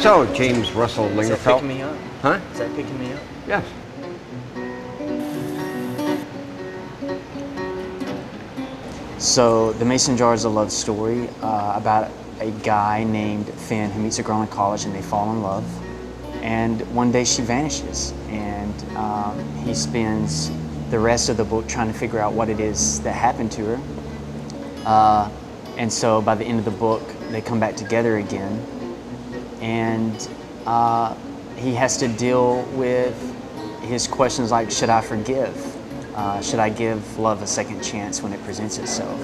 So, James Russell Is that Lingerfelt. picking me up? Huh? Is that picking me up? Yes. So, The Mason Jar is a love story about a guy named Finn who meets a girl in college and they fall in love. And one day she vanishes, and he spends the rest of the book trying to figure out what it is that happened to her. And so by the end of the book, they come back together again, and he has to deal with his questions like, should I forgive? Should I give love a second chance when it presents itself?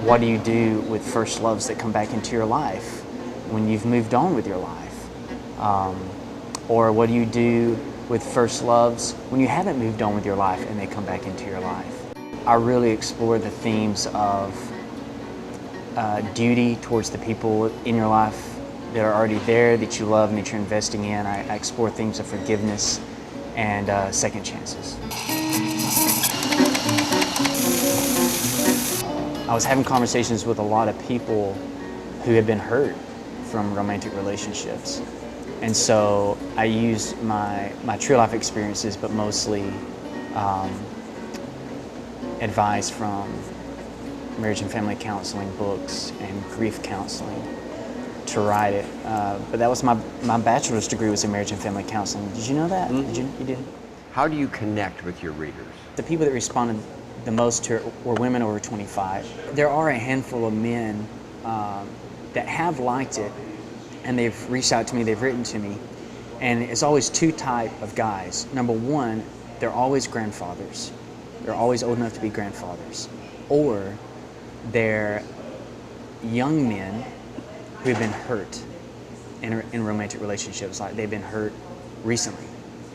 What do you do with first loves that come back into your life when you've moved on with your life? Or what do you do with first loves when you haven't moved on with your life and they come back into your life? I really explore the themes of duty towards the people in your life that are already there, that you love and that you're investing in. I explore themes of forgiveness and second chances. I was having conversations with a lot of people who had been hurt from romantic relationships. And so I used my true life experiences, but mostly advice from marriage and family counseling books and grief counseling to write it. But that was my bachelor's degree was in marriage and family counseling. Did you know that? Mm-hmm. You did? How do you connect with your readers? The people that responded the most to it were women over 25. There are a handful of men that have liked it, and they've reached out to me, they've written to me, and it's always two type of guys. Number one, they're always grandfathers. They're always old enough to be grandfathers. Or they're young men who have been hurt in romantic relationships. Like they've been hurt recently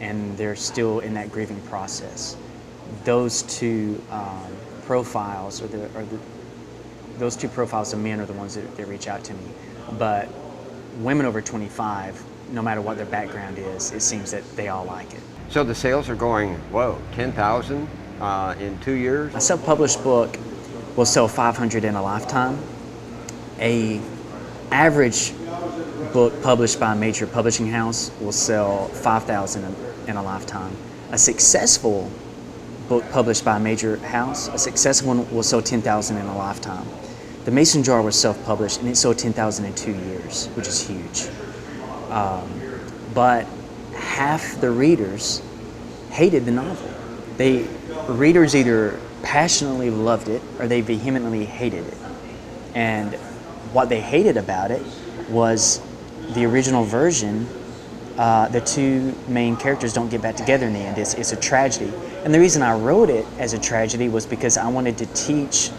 and they're still in that grieving process. Those two profiles those two profiles of men are the ones that reach out to me. But women over 25, no matter what their background is, it seems that they all like it. So the sales are going, whoa, 10,000 in 2 years? A self-published book will sell 500 in a lifetime. A average book published by a major publishing house will sell 5,000 in a lifetime. A successful book published by a major house, a successful one will sell 10,000 in a lifetime. The Mason Jar was self-published and it sold 10,000 in 2 years, which is huge. But half the readers hated the novel. Readers either passionately loved it or they vehemently hated it. And what they hated about it was the original version. The two main characters don't get back together in the end. It's a tragedy. And the reason I wrote it as a tragedy was because I wanted to teach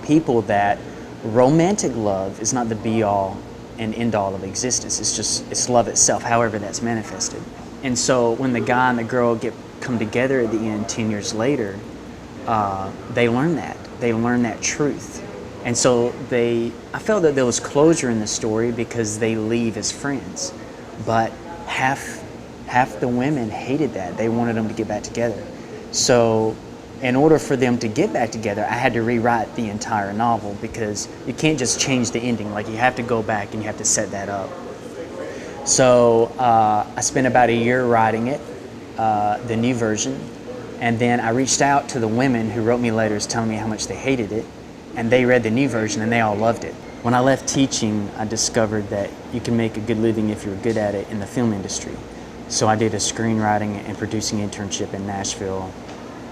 people that romantic love is not the be-all and end-all of existence. It's love itself, however that's manifested. And so when the guy and the girl come together at the end 10 years later, they learn that. They learn that truth. And so I felt that there was closure in the story because they leave as friends. But half the women hated that. They wanted them to get back together. So in order for them to get back together, I had to rewrite the entire novel because you can't just change the ending. Like you have to go back and you have to set that up. So I spent about a year writing it, the new version. And then I reached out to the women who wrote me letters telling me how much they hated it. And they read the new version and they all loved it. When I left teaching, I discovered that you can make a good living if you're good at it in the film industry. So I did a screenwriting and producing internship in Nashville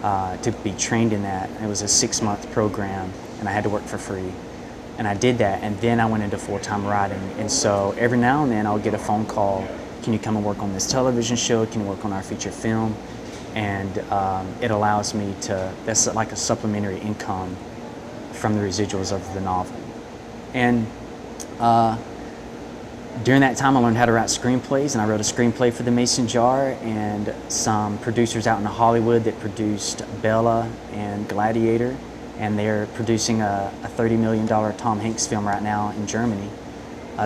to be trained in that. It was a 6-month program and I had to work for free. And I did that, and then I went into full-time writing. And so every now and then I'll get a phone call, can you come and work on this television show? Can you work on our feature film? And it allows me to, that's like a supplementary income from the residuals of the novel. And during that time I learned how to write screenplays, and I wrote a screenplay for The Mason Jar, and some producers out in Hollywood that produced Bella and Gladiator, and they're producing a $30 million Tom Hanks film right now in Germany.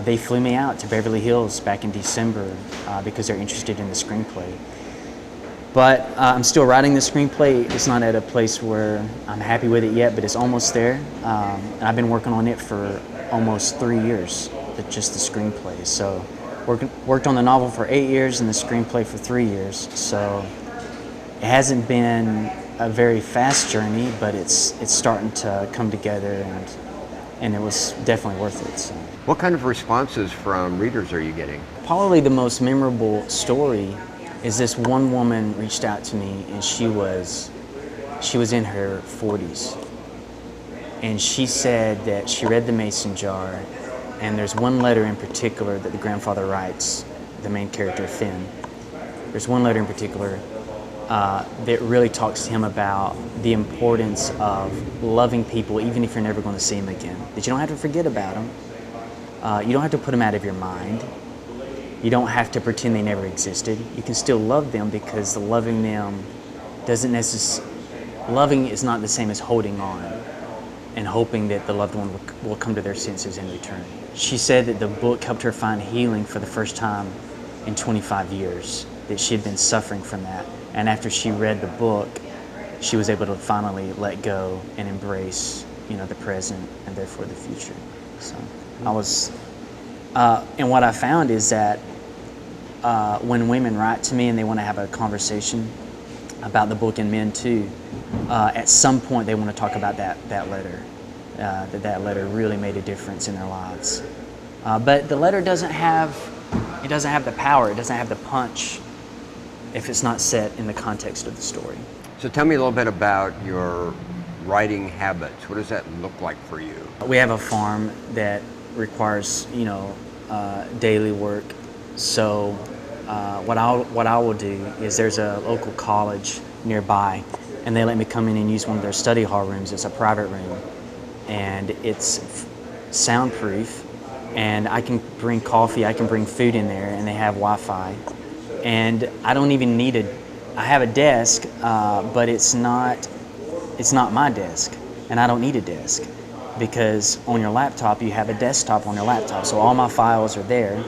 They flew me out to Beverly Hills back in December because they're interested in the screenplay. But I'm still writing the screenplay. It's not at a place where I'm happy with it yet, but it's almost there. And I've been working on it for almost 3 years, just the screenplay. So worked on the novel for 8 years and the screenplay for 3 years. So it hasn't been a very fast journey, but it's starting to come together, and it was definitely worth it. So. What kind of responses from readers are you getting? Probably the most memorable story is this one woman reached out to me, and she was in her 40s, and she said that she read The Mason Jar, and there's one letter in particular that the grandfather writes, the main character Finn. There's one letter in particular that really talks to him about the importance of loving people even if you're never going to see them again. That you don't have to forget about them. You don't have to put them out of your mind. You don't have to pretend they never existed. You can still love them, because loving them doesn't necessarily... Loving is not the same as holding on and hoping that the loved one will come to their senses in return. She said that the book helped her find healing for the first time in 25 years, that she had been suffering from that. And after she read the book, she was able to finally let go and embrace, the present and therefore the future. So I was, and what I found is that when women write to me and they want to have a conversation about the book, and men too, at some point they want to talk about that letter, that letter really made a difference in their lives. But the letter doesn't have the power, it doesn't have the punch if it's not set in the context of the story. So tell me a little bit about your writing habits. What does that look like for you? We have a farm that requires, daily work. So what I will do is, there's a local college nearby, and they let me come in and use one of their study hall rooms. It's a private room, and it's soundproof, and I can bring coffee, I can bring food in there, and they have Wi-Fi. And I don't even need I have a desk, but it's not my desk, and I don't need a desk, because on your laptop you have a desktop on your laptop, so all my files are there.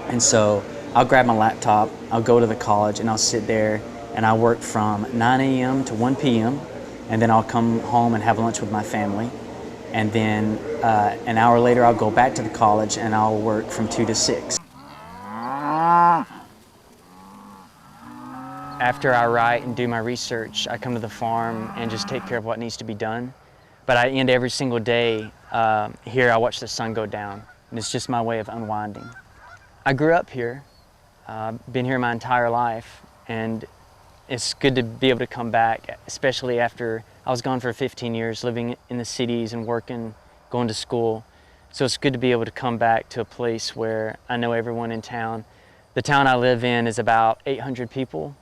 And so I'll grab my laptop, I'll go to the college, and I'll sit there and I work from 9 a.m. to 1 p.m. and then I'll come home and have lunch with my family, and then an hour later I'll go back to the college and I'll work from 2 to 6. After I write and do my research, I come to the farm and just take care of what needs to be done. But I end every single day here. I watch the sun go down, and it's just my way of unwinding. I grew up here, been here my entire life, and it's good to be able to come back, especially after I was gone for 15 years, living in the cities and working, going to school. So it's good to be able to come back to a place where I know everyone in town. The town I live in is about 800 people.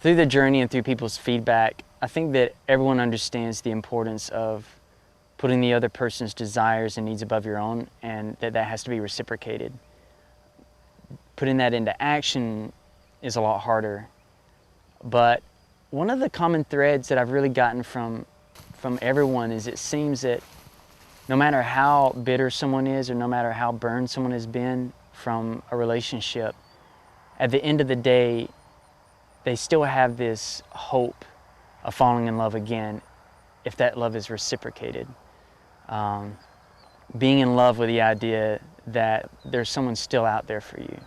Through the journey and through people's feedback, I think that everyone understands the importance of putting the other person's desires and needs above your own, and that has to be reciprocated. Putting that into action is a lot harder. But one of the common threads that I've really gotten from everyone is, it seems that no matter how bitter someone is, or no matter how burned someone has been from a relationship, at the end of the day, they still have this hope of falling in love again if that love is reciprocated. Being in love with the idea that there's someone still out there for you.